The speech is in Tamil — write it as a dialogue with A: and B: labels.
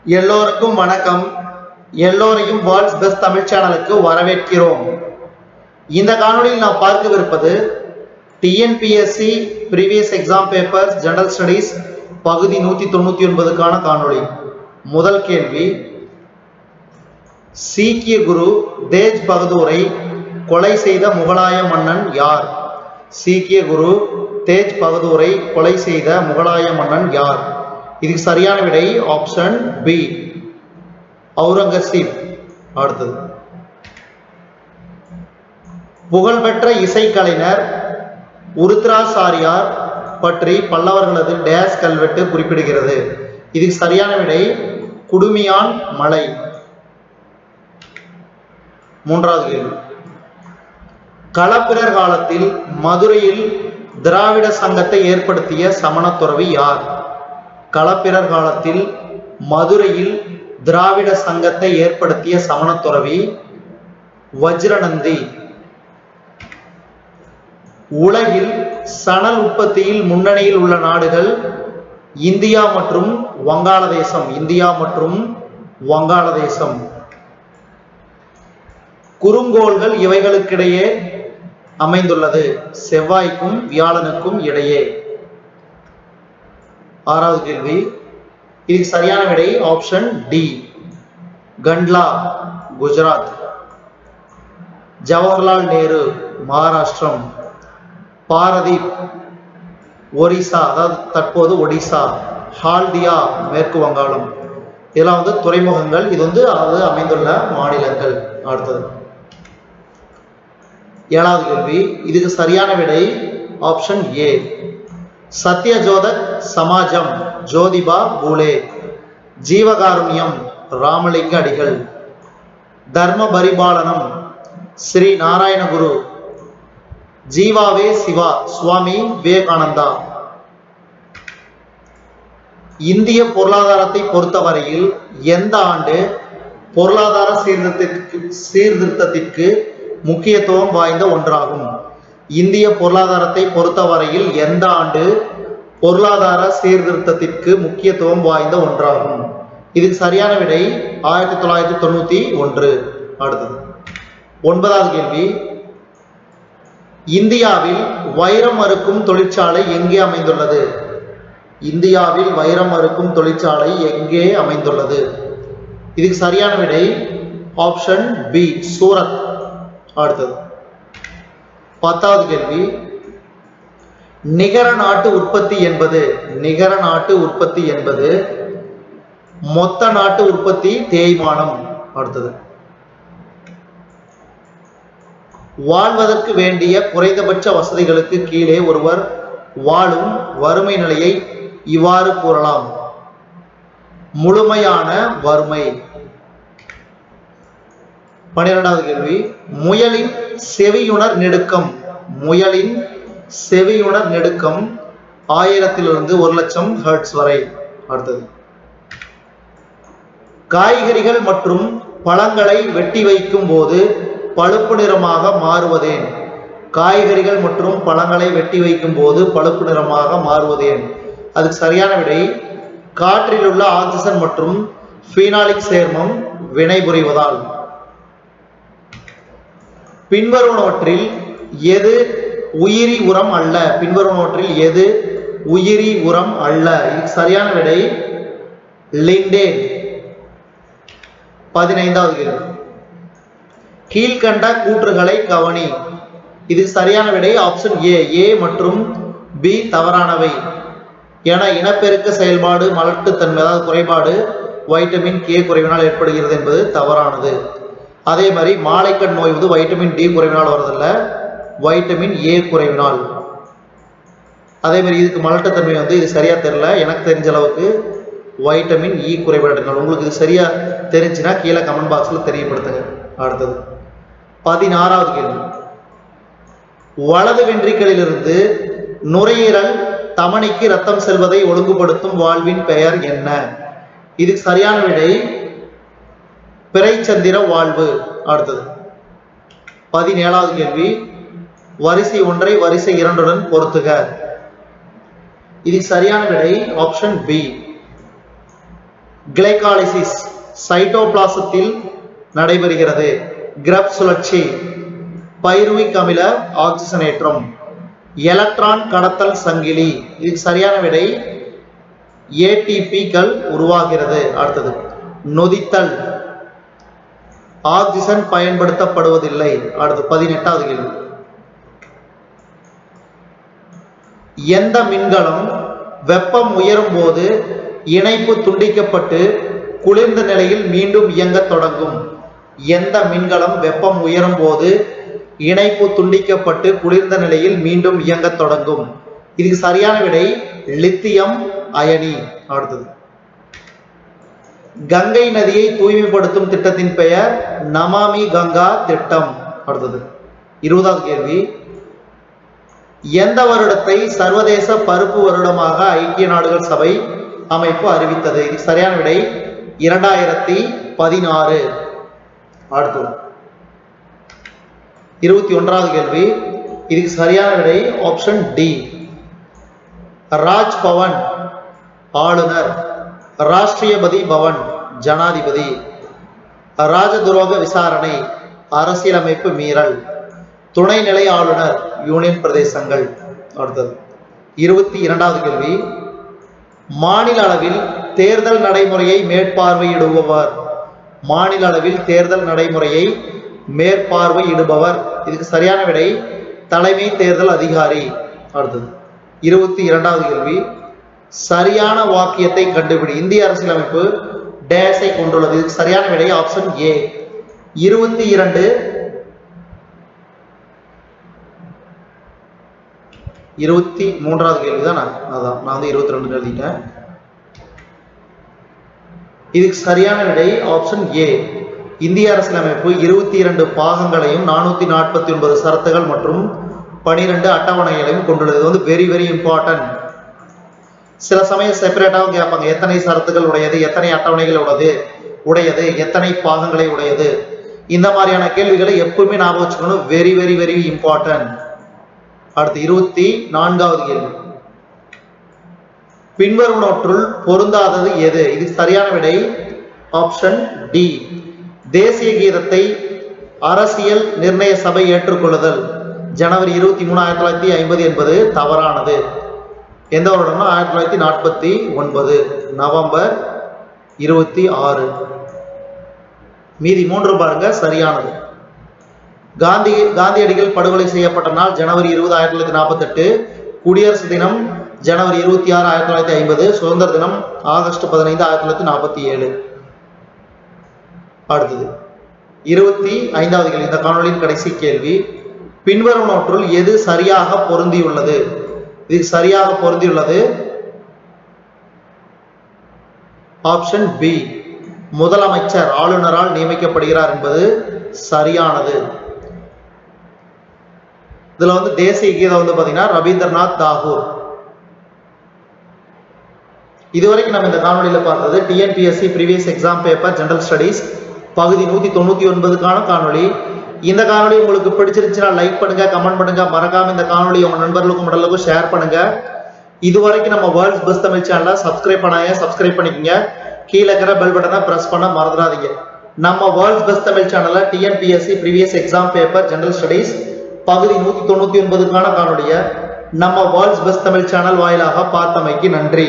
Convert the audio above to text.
A: எல்லோருக்கும் வணக்கம். எல்லோரையும் வேர்ல்ட்ஸ் பெஸ்ட் தமிழ் சேனலுக்கு வரவேற்கிறோம். இந்த காணொளியில் நாம் பார்க்கவிருப்பது TNPSC previous exam papers general studies பகுதி 199க்கான காணொளி. முதல் கேள்வி, சீக்கிய குரு தேஜ் பகதூரை கொலை செய்த முகலாய மன்னன் யார்? சீக்கிய குரு தேஜ் பகதூரை கொலை செய்த முகலாய மன்னன் யார்? இதுக்கு சரியான விடை ஆப்ஷன் பி, அவுரங்கசீப். அடுத்தது, புகழ்பெற்ற இசைக்கலைஞர் உருத்ராசாரியார் பற்றி பல்லவர்களது டேஸ் கல்வெட்டு குறிப்பிடுகிறது. இதுக்கு சரியான விடை குடுமியான் மலை. மூன்றாவது கேள்வி, களப்பிரர் காலத்தில் மதுரையில் திராவிட சங்கத்தை ஏற்படுத்திய சமண துறவி யார்? களப்பிரர் காலத்தில் மதுரையில் திராவிட சங்கத்தை ஏற்படுத்திய சமண துறவி வஜ்ரநந்தி. உலகில் சணல் உற்பத்தியில் முன்னணியில் உள்ள நாடுகள் இந்தியா மற்றும் வங்காளதேசம். இந்தியா மற்றும் வங்காளதேசம். குறுங்கோள்கள் இவைகளுக்கிடையே அமைந்துள்ளது. செவ்வாய்க்கும் வியாழனுக்கும் இடையே. ஆறாவது கேள்வி, இதுக்கு சரியான விடை ஆப்ஷன் டி, கண்ட்லா, குஜராத். ஜவஹர்லால் நேரு மகாராஷ்டிரம். பாரதீப் ஒரிசா, அதாவது தற்போது ஒடிசா. ஹால்டியா மேற்கு வங்காளம். இதெல்லாம் துறைமுகங்கள். இது அது அமைந்துள்ள மாநிலங்கள். அடுத்தது, ஏழாவது கேள்வி, இதுக்கு சரியான விடை ஆப்ஷன் ஏ, சத்யஜோதக் சமாஜம் ஜோதிபா பூலே. ஜீவகாருண்யம் ராமலிங்க அடிகள். தர்ம பரிபாலனம் ஸ்ரீ நாராயணகுரு. ஜீவாவே சிவா சுவாமி விவேகானந்தா. இந்திய பொருளாதாரத்தை பொறுத்தவரையில் எந்த ஆண்டு பொருளாதார சீர்திருத்தத்திற்கு முக்கியத்துவம் வாய்ந்த ஒன்றாகும்? இந்திய பொருளாதாரத்தை பொறுத்தவரையில் எந்த ஆண்டு பொருளாதார சீர்திருத்தத்திற்கு முக்கியத்துவம் வாய்ந்த ஒன்றாகும்? இதுக்கு சரியான விடை 1991. அடுத்தது, ஒன்பதாவது கேள்வி, இந்தியாவில் வைரம் அறுக்கும் தொழிற்சாலை எங்கே அமைந்துள்ளது? இந்தியாவில் வைரம் அறுக்கும் தொழிற்சாலை எங்கே அமைந்துள்ளது? இதுக்கு சரியான விடை ஆப்ஷன் பி, சூரத். அடுத்தது, பத்தாவது கேள்வி, நிகர நாட்டு உற்பத்தி என்பது நிகர நாட்டு உற்பத்தி என்பது மொத்த நாட்டு உற்பத்தி தேய்மானம். அடுத்தது, வாழ்வதற்கு வேண்டிய குறைந்தபட்ச வசதிகளுக்கு கீழே ஒருவர் வாழும் வறுமை நிலையை இவ்வாறு கூறலாம்: முழுமையான வறுமை. 12வது கேள்வி, முயலின் செவியுணர் நெடுக்கம். முயலின் செவியுணர் நெடுக்கம் 1000 1 லட்சம் ஹெர்ட்ஸ் வரை. அடுத்தது, காய்கறிகள் மற்றும் பழங்களை வெட்டி வைக்கும் போது பழுப்பு நிறமாக மாறுவதேன்? காய்கறிகள் மற்றும் பழங்களை வெட்டி வைக்கும் போது பழுப்பு நிறமாக மாறுவதேன்? அதுக்கு சரியான விடை காற்றில் உள்ள ஆக்சிஜன் மற்றும் பீனாலிக் சேர்மம் வினைபுரிவதால். பின்வருவனவற்றில் எது உயிரி உரம் அல்ல? பின்வருவனவற்றில் எது உயிரி உரம் அல்ல? இதுக்கு சரியான விடை லிண்டேன். 15வது கேள்வி, கீழ்கண்ட கூற்றுகளை கவனி. இது சரியான விடை ஆப்ஷன் ஏ, ஏ மற்றும் பி தவறானவை. என இனப்பெருக்க செயல்பாடு மலட்டுத்தன்மை, அதாவது குறைபாடு வைட்டமின் கே குறைவினால் ஏற்படுகிறது என்பது தவறானது. அதே மாதிரி மாலைக்கண் நோய் வைட்டமின் டி குறைவினால் வருதில்ல, வைட்டமின் ஏ குறைவினால். அதே மாதிரி இதுக்கு மலட்டுத்தன்மை இது சரியா தெரியல. எனக்கு தெரிஞ்ச அளவுக்கு வைட்டமின் இ குறைபாடுகள். உங்களுக்கு இது சரியா தெரிஞ்சுன்னா கீழே கமெண்ட் பாக்ஸ்ல தெரியப்படுத்துங்க. அடுத்தது, 16வது கேள்வி, வலது வென்ட்ரிகளிலிருந்து நுரையீரல் தமனிக்கு ரத்தம் செல்வதை ஒழுங்குபடுத்தும் வாழ்வின் பெயர் என்ன? இதுக்கு சரியான விடை பிறைச்சந்திர வாழ்வு. அடுத்தது, 17வது கேள்வி, வரிசை 1 வரிசை 2 பொருத்துக. இது சரியான விடை ஆப்ஷன் பி. கிளைகாலிசிஸ் சைட்டோபிளாசத்தில் நடைபெறுகிறது. கிரப் சுழற்சி பைருவிக் அமில ஆக்சிஜனேற்றம். எலக்ட்ரான் கடத்தல் சங்கிலி இதுக்கு சரியான விடை ஏடிபிகள் உருவாகிறது. அடுத்தது நொதித்தல் ஆக்சிஜன் பயன்படுத்தப்படுவதில்லை. அடுத்து 18வது கேள்வி. எந்த மின்கலம் வெப்பம் உயரும் போது இணைப்பு துண்டிக்கப்பட்டு குளிர்ந்த நிலையில் மீண்டும் இயங்க தொடங்கும்? எந்த மின்கலம் வெப்பம் உயரும் போது இணைப்பு துண்டிக்கப்பட்டு குளிர்ந்த நிலையில் மீண்டும் இயங்க தொடங்கும்? இதுக்கு சரியான விடை லித்தியம் அயனி. அடுத்தது கங்கை நதியை தூய்மைப்படுத்தும் திட்டத்தின் பெயர் நமாமி கங்கா திட்டம். அடுத்தது 20வது கேள்வி. எந்த வருடத்தை சர்வதேச பருப்பு வருடமாக ஐக்கிய நாடுகள் சபை அமைப்பு அறிவித்தது? இது சரியான விடை 2016. அடுத்தது 21வது கேள்வி. இதுக்கு சரியான விடை ஆப்ஷன் டி. ராஜ்பவன் ஆளுநர், ராஷ்டிரியபதி பவன் ஜனாதிபதி. ராஜதுரோக விசாரணை அரசியலமைப்பு மீறல். துணைநிலை ஆளுநர் யூனியன் பிரதேசங்கள். அடுத்தது 22வது கேள்வி. மாநில அளவில் தேர்தல் நடைமுறையை மேற்பார்வையிடுபவர். மாநில அளவில் தேர்தல் நடைமுறையை மேற்பார்வையிடுபவர். இதுக்கு சரியான விடை தலைமை தேர்தல் அதிகாரி. அடுத்தது 22வது கேள்வி. சரியான வாக்கியத்தை கண்டுபிடி. இந்திய அரசியலமைப்பு டேஷை கொண்டுள்ளது. இதுக்கு சரியான விடை ஆப்ஷன் ஏ. 23வது கேள்வி தான். நான் 22 எழுதிட்டேன். இதுக்கு சரியான விடை ஆப்ஷன் ஏ. இந்திய அரசியலமைப்பு 22 பாகங்களையும் 449 சரத்துகள் மற்றும் 12 அட்டவணைகளையும் கொண்டுள்ளது. இது வந்து வெரி வெரி இம்பார்ட்டன்ட். சில சமயம் செப்பரேட்டாகவும் கேட்பாங்க. எத்தனை சரத்துகள் உடையது, எத்தனை அட்டவணைகள் உடையது, எத்தனை பாகங்களை உடையது. இந்த மாதிரியான கேள்விகளை எப்பவுமே ஞாபகம் வச்சுக்கணும். Very very very important. அடுத்து 24வது கேள்வி. பின்வருவனவற்றுள் பொருந்தாதது எது? இது சரியான விடை ஆப்ஷன் டி. தேசிய கீதத்தை அரசியல் நிர்ணய சபை ஏற்றுக்கொள்ளுதல் ஜனவரி 23, 1950 என்பது தவறானது. எந்த வருடம்னா 1949 நவம்பர் 26. மீதி 3 பாருங்க சரியானது. காந்தியடிகள் படுகொலை செய்யப்பட்ட நாள் ஜனவரி 20, 1948. குடியரசு தினம் ஜனவரி 26, 1950. சுதந்திர தினம் ஆகஸ்ட் 15, 1947. அடுத்தது 25வது கேள்வி. இந்த காணொலியின் கடைசி கேள்வி. பின்வருவனவற்றுள் எது சரியாக பொருந்தியுள்ளது? இது சரியாக பொருந்தியுள்ளது ஆப்ஷன் பி. முதலமைச்சர் ஆளுநரால் நியமிக்கப்படுகிறார் என்பது சரியானது. இதுல வந்து தேசிய கீதம் வந்து பாத்தீங்கன்னா ரவீந்திரநாத் தாகூர். இதுவரைக்கும் நம்ம இந்த காணொலியில பார்த்தது TNPSC previous exam paper general studies பகுதி 199க்கான காணொலி. இந்த காணொலி உங்களுக்கு பிடிச்சிருந்துச்சுன்னா லைக் பண்ணுங்க, கமெண்ட் பண்ணுங்க. மறக்காம இந்த காணொலி உங்க நண்பர்களுக்கும் மடலுக்கும் ஷேர் பண்ணுங்க. இதுவரைக்கும் நம்ம வேர்ல்ட்ஸ் பெஸ்ட் தமிழ் சேனலை சப்ஸ்கிரைப் பண்ணிக்கங்க. கீழே இருக்கிற பெல் பட்டனை பிரஸ் பண்ண மறந்துடாதீங்க. நம்ம வேர்ல்ட்ஸ் பெஸ்ட் தமிழ் சேனல்ல TNPSC previous exam paper general studies பகுதி 199க்கான காணொலியை நம்ம வேர்ல்ட்ஸ் பெஸ்ட் தமிழ் சேனல் வாயிலாக பார்த்தமைக்கு நன்றி.